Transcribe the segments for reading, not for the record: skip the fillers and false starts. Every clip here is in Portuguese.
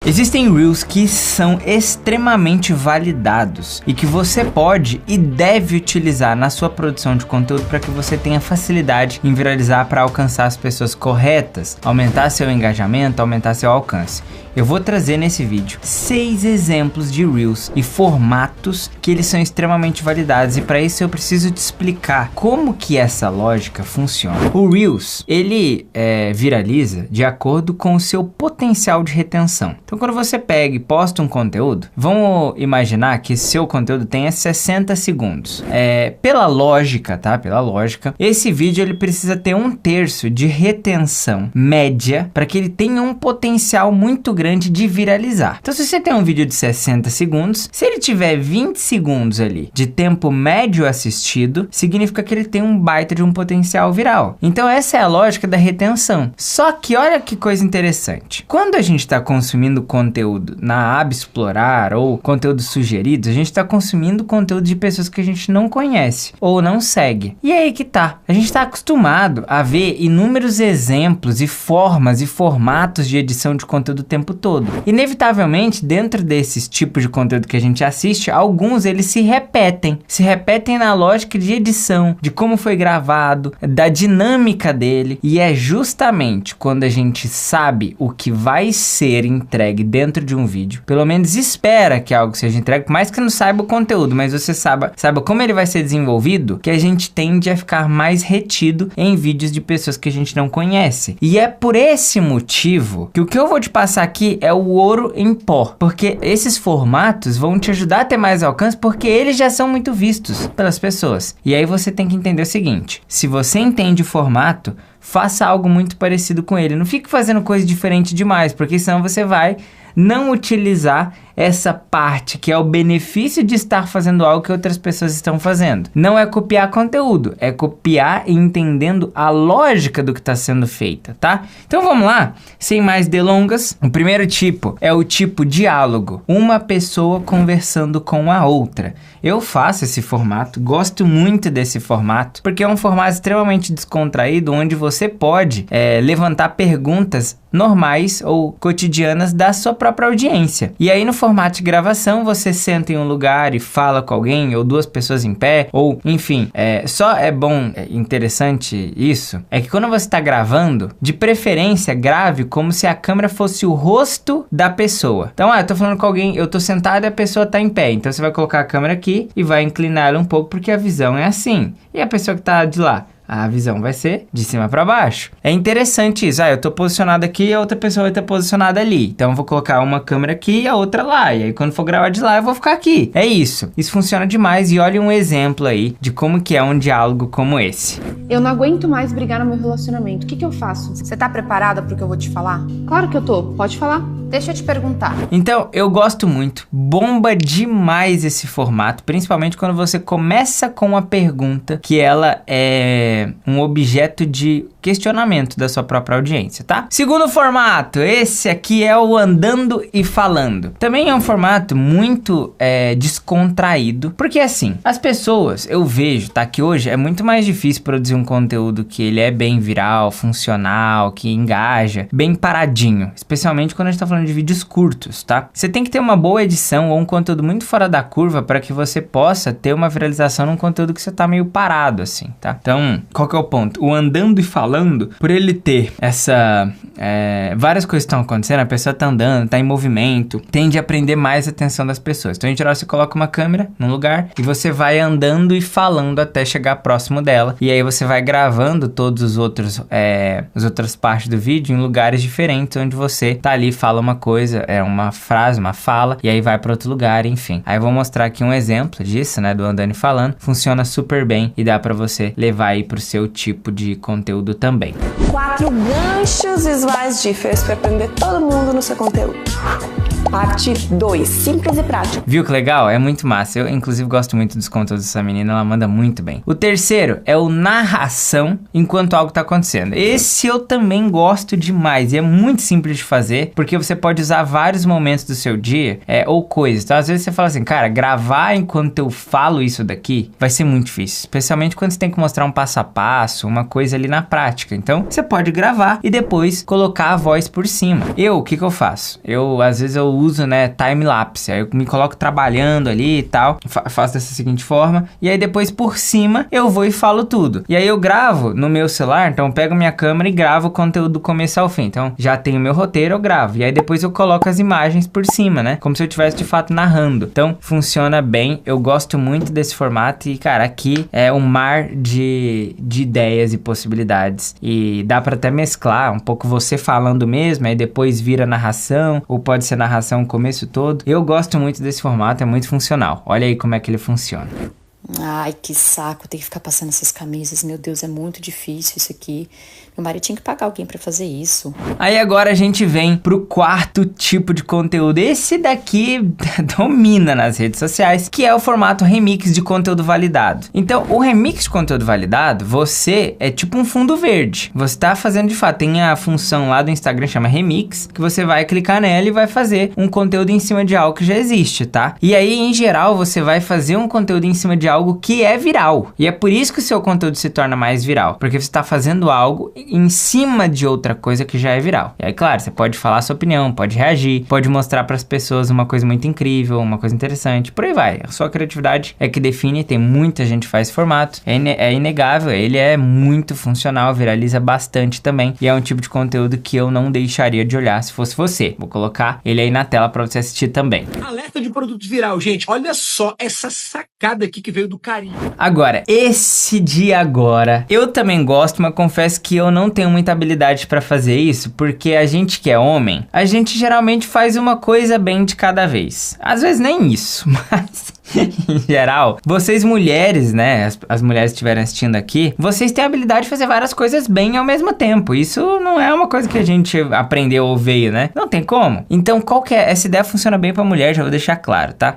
Existem Reels que são extremamente validados e que você pode e deve utilizar na sua produção de conteúdo para que você tenha facilidade em viralizar para alcançar as pessoas corretas, aumentar seu engajamento, aumentar seu alcance. Eu vou trazer nesse vídeo 6 exemplos de Reels e formatos que eles são extremamente validados, e para isso eu preciso te explicar como que essa lógica funciona. O Reels, ele viraliza de acordo com o seu potencial de retenção. Então quando você pega e posta um conteúdo, vamos imaginar que seu conteúdo tenha 60 segundos. Pela lógica, tá? Pela lógica, esse vídeo ele precisa ter 1/3 de retenção média para que ele tenha um potencial muito grande de viralizar. Então se você tem um vídeo de 60 segundos, se ele tiver 20 segundos ali de tempo médio assistido, significa que ele tem um baita de um potencial viral. Então essa é a lógica da retenção. Só que olha que coisa interessante. Quando a gente está consumindo conteúdo na aba Explorar ou conteúdo sugeridos, a gente está consumindo conteúdo de pessoas que a gente não conhece ou não segue. E aí que tá. A gente está acostumado a ver inúmeros exemplos e formas e formatos de edição de conteúdo o tempo todo. Inevitavelmente, dentro desses tipos de conteúdo que a gente assiste, alguns eles se repetem na lógica de edição, de como foi gravado, da dinâmica dele, e é justamente quando a gente sabe o que vai ser entregue dentro de um vídeo, pelo menos espera que algo seja entregue, por mais que não saiba o conteúdo, mas você saiba como ele vai ser desenvolvido, que a gente tende a ficar mais retido em vídeos de pessoas que a gente não conhece. E é por esse motivo que o que eu vou te passar aqui é o ouro em pó, porque esses formatos vão te ajudar a ter mais alcance, porque eles já são muito vistos pelas pessoas. E aí você tem que entender o seguinte: se você entende o formato, faça algo muito parecido com ele. Não fique fazendo coisa diferente demais, porque senão você vai não utilizar essa parte que é o benefício de estar fazendo algo que outras pessoas estão fazendo. Não é copiar conteúdo, é copiar entendendo a lógica do que está sendo feita, tá? Então vamos lá, sem mais delongas. O primeiro tipo é o tipo diálogo, uma pessoa conversando com a outra. Eu faço esse formato, gosto muito desse formato, porque é um formato extremamente descontraído, onde você pode levantar perguntas normais ou cotidianas da sua própria audiência. E aí no formato de gravação, você senta em um lugar e fala com alguém, ou duas pessoas em pé, ou enfim, interessante isso, é que quando você está gravando, de preferência grave como se a câmera fosse o rosto da pessoa. Então, eu tô falando com alguém, eu tô sentado e a pessoa tá em pé, então você vai colocar a câmera aqui e vai inclinar ela um pouco, porque a visão é assim. E a pessoa que tá de lá, a visão vai ser de cima para baixo. É interessante isso. Eu tô posicionado aqui e a outra pessoa vai estar posicionada ali. Então eu vou colocar uma câmera aqui e a outra lá. E aí quando for gravar de lá eu vou ficar aqui. É isso. Isso funciona demais, e olha um exemplo aí de como que é um diálogo como esse. Eu não aguento mais brigar no meu relacionamento. O que eu faço? Você tá preparada pro que eu vou te falar? Claro que eu tô. Pode falar. Deixa eu te perguntar. Então, eu gosto muito. Bomba demais esse formato, principalmente quando você começa com uma pergunta que ela é um objeto de questionamento da sua própria audiência, tá? Segundo formato, esse aqui é o andando e falando. Também é um formato muito descontraído, porque assim, as pessoas, eu vejo, tá, que hoje é muito mais difícil produzir um conteúdo que ele é bem viral, funcional, que engaja, bem paradinho, especialmente quando a gente tá falando de vídeos curtos, tá? Você tem que ter uma boa edição ou um conteúdo muito fora da curva para que você possa ter uma viralização num conteúdo que você tá meio parado, assim, tá? Então, qual que é o ponto? O andando e falando, por ele ter várias coisas estão acontecendo, a pessoa tá andando, tá em movimento, tende a prender mais a atenção das pessoas. Então, em geral, você coloca uma câmera num lugar e você vai andando e falando até chegar próximo dela. E aí você vai gravando todos os outros, as outras partes do vídeo em lugares diferentes, onde você tá ali, fala uma coisa, uma frase, uma fala, e aí vai para outro lugar, enfim. Aí eu vou mostrar aqui um exemplo disso, né, do andando e falando. Funciona super bem e dá para você levar aí pro seu tipo de conteúdo também. 4 ganchos visuais differs para prender todo mundo no seu conteúdo. Parte 2, simples e prático. Viu que legal? É muito massa. Eu, inclusive, gosto muito dos conteúdos dessa menina, ela manda muito bem. O terceiro é o narração enquanto algo tá acontecendo. Esse eu também gosto demais e é muito simples de fazer, porque você pode usar vários momentos do seu dia ou coisas. Então, às vezes você fala assim, cara, gravar enquanto eu falo isso daqui vai ser muito difícil, especialmente quando você tem que mostrar um passo a passo, uma coisa ali na prática. estática. Então, você pode gravar e depois colocar a voz por cima. O que eu faço? Às vezes eu uso, né, time-lapse. Aí eu me coloco trabalhando ali e tal. Faço dessa seguinte forma. E aí depois por cima eu vou e falo tudo. E aí eu gravo no meu celular. Então eu pego minha câmera e gravo o conteúdo do começo ao fim. Então já tenho meu roteiro, eu gravo. E aí depois eu coloco as imagens por cima, né? Como se eu estivesse de fato narrando. Então funciona bem. Eu gosto muito desse formato. E cara, aqui é um mar de ideias e possibilidades. E dá pra até mesclar um pouco você falando mesmo. Aí depois vira narração. Ou pode ser narração o começo todo. Eu gosto muito desse formato. É muito funcional. Olha aí como é que ele funciona. Ai, que saco, ter que ficar passando essas camisas. Meu Deus, é muito difícil isso aqui. Meu marido tinha que pagar alguém pra fazer isso. Aí agora a gente vem pro quarto tipo de conteúdo. Esse daqui domina nas redes sociais, que é o formato remix de conteúdo validado. Então, o remix de conteúdo validado, você é tipo um fundo verde. Você tá fazendo de fato, tem a função lá do Instagram, chama remix, que você vai clicar nela e vai fazer um conteúdo em cima de algo que já existe, tá? E aí, em geral, você vai fazer um conteúdo em cima de algo que é viral. E é por isso que o seu conteúdo se torna mais viral, porque você tá fazendo algo em cima de outra coisa que já é viral. E aí, claro, você pode falar a sua opinião, pode reagir, pode mostrar para as pessoas uma coisa muito incrível, uma coisa interessante, por aí vai. A sua criatividade é que define, tem muita gente que faz esse formato, é inegável, ele é muito funcional, viraliza bastante também, e é um tipo de conteúdo que eu não deixaria de olhar se fosse você. Vou colocar ele aí na tela para você assistir também. Alerta de produto viral, gente. Olha só essa sacada aqui que veio do carinho. Agora, esse de agora, eu também gosto, mas confesso que eu não tenho muita habilidade pra fazer isso, porque a gente que é homem, a gente geralmente faz uma coisa bem de cada vez. Às vezes nem isso, mas em geral, vocês mulheres, né, as mulheres que estiverem assistindo aqui, vocês têm a habilidade de fazer várias coisas bem ao mesmo tempo. Isso não é uma coisa que a gente aprendeu ou veio, né? Não tem como. Então, qual que é? Essa ideia funciona bem pra mulher, já vou deixar claro, tá?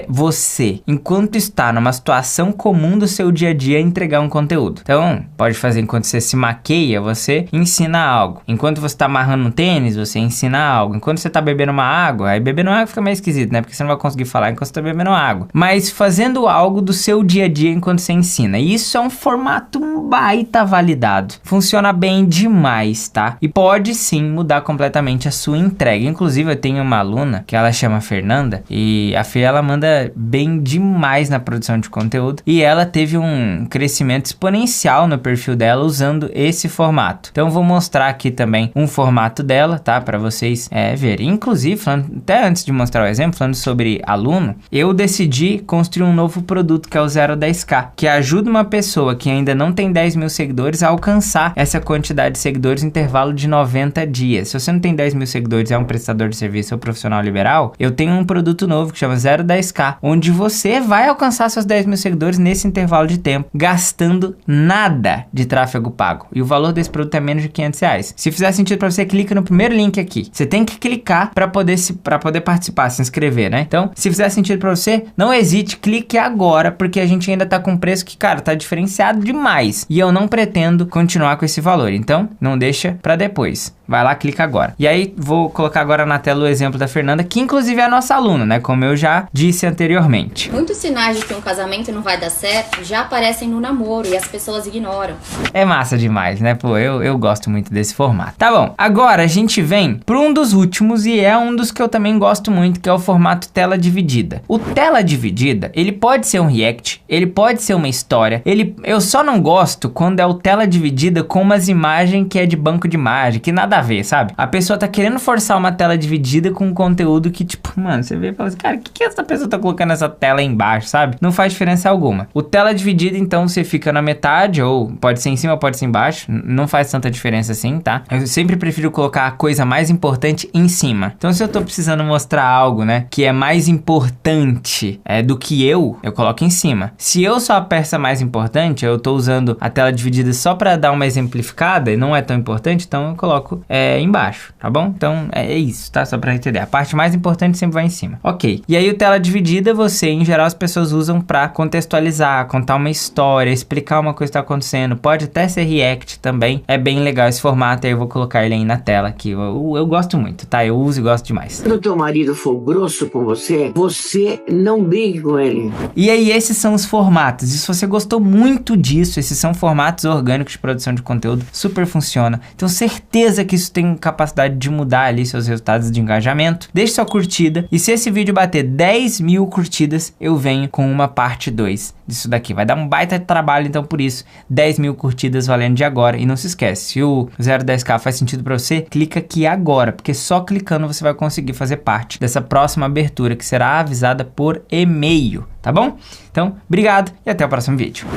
Você, enquanto está numa situação comum do seu dia a dia, entregar um conteúdo. Então, pode fazer enquanto você se maqueia, você ensina algo. Enquanto você tá amarrando um tênis, você ensina algo. Enquanto você tá bebendo uma água, aí bebendo água fica meio esquisito, né? Porque você não vai conseguir falar enquanto você tá bebendo água. Mas fazendo algo do seu dia a dia enquanto você ensina. E isso é um formato baita validado. Funciona bem demais, tá? E pode sim mudar completamente a sua entrega. Inclusive, eu tenho uma aluna que ela chama Fernanda. E a Fê, ela manda bem demais na produção de conteúdo. E ela teve um crescimento exponencial no perfil dela usando esse formato. Então, eu vou mostrar aqui também um formato dela, tá? Pra vocês verem. Inclusive, até antes de mostrar o exemplo, falando sobre aluno, eu decidi construir um novo produto que é o 010K, que ajuda uma pessoa que ainda não tem 10 mil seguidores a alcançar essa quantidade de seguidores no intervalo de 90 dias. Se você não tem 10 mil seguidores, é um prestador de serviço ou profissional liberal, eu tenho um produto novo que chama 010K, onde você vai alcançar seus 10 mil seguidores nesse intervalo de tempo, gastando nada de tráfego pago. E o valor desse produto é menos de R$500. Se fizer sentido para você, clica no primeiro link aqui. Você tem que clicar para poder participar, se inscrever, né? Então, se fizer sentido para você, não hesite, clique agora, porque a gente ainda tá com um preço que, cara, tá diferenciado demais. E eu não pretendo continuar com esse valor. Então, não deixa pra depois. Vai lá, clica agora. E aí, vou colocar agora na tela o exemplo da Fernanda, que inclusive é a nossa aluna, né? Como eu já disse anteriormente. Muitos sinais de que um casamento não vai dar certo já aparecem no namoro e as pessoas ignoram. É massa demais, né? Pô, eu gosto muito desse formato. Tá bom, agora a gente vem para um dos últimos e é um dos que eu também gosto muito, que é o formato tela dividida. O tela dividida, ele pode ser um react, ele pode ser uma história, eu só não gosto quando é o tela dividida com umas imagens que é de banco de imagem, que nada a ver, sabe? A pessoa tá querendo forçar uma tela dividida com um conteúdo que, tipo, mano, você vê e fala assim, cara, o que essa pessoa tá colocando essa tela aí embaixo, sabe? Não faz diferença alguma. O tela dividida, então, você fica na metade, ou pode ser em cima, pode ser embaixo, não faz tanta diferença assim, tá? Eu sempre prefiro colocar a coisa mais importante em cima. Então, se eu tô precisando mostrar algo, né, que é mais importante do que eu coloco em cima. Se eu sou a peça mais importante, eu tô usando a tela dividida só pra dar uma exemplificada e não é tão importante, então eu coloco embaixo, tá bom? Então é isso, tá? Só pra entender. A parte mais importante sempre vai em cima. Ok. E aí o tela dividida, em geral, as pessoas usam pra contextualizar, contar uma história, explicar uma coisa que tá acontecendo. Pode até ser react também. É bem legal esse formato, aí eu vou colocar ele aí na tela aqui. Eu gosto muito, tá? Eu uso e gosto demais. Quando o teu marido for grosso com você, você não brigue com ele. E aí, esses são os formatos. E se você gostou muito disso, esses são formatos orgânicos de produção de conteúdo, super funciona. Tenho certeza que isso tem capacidade de mudar ali seus resultados de engajamento. Deixe sua curtida. E se esse vídeo bater 10 mil curtidas, eu venho com uma parte 2 disso daqui. Vai dar um baita de trabalho, então por isso, 10 mil curtidas valendo de agora. E não se esquece, se o 010K faz sentido pra você, clica aqui agora, porque só clicando você vai conseguir fazer parte dessa próxima abertura, que será avisada por e-mail, tá bom? Então, obrigado e até o próximo vídeo.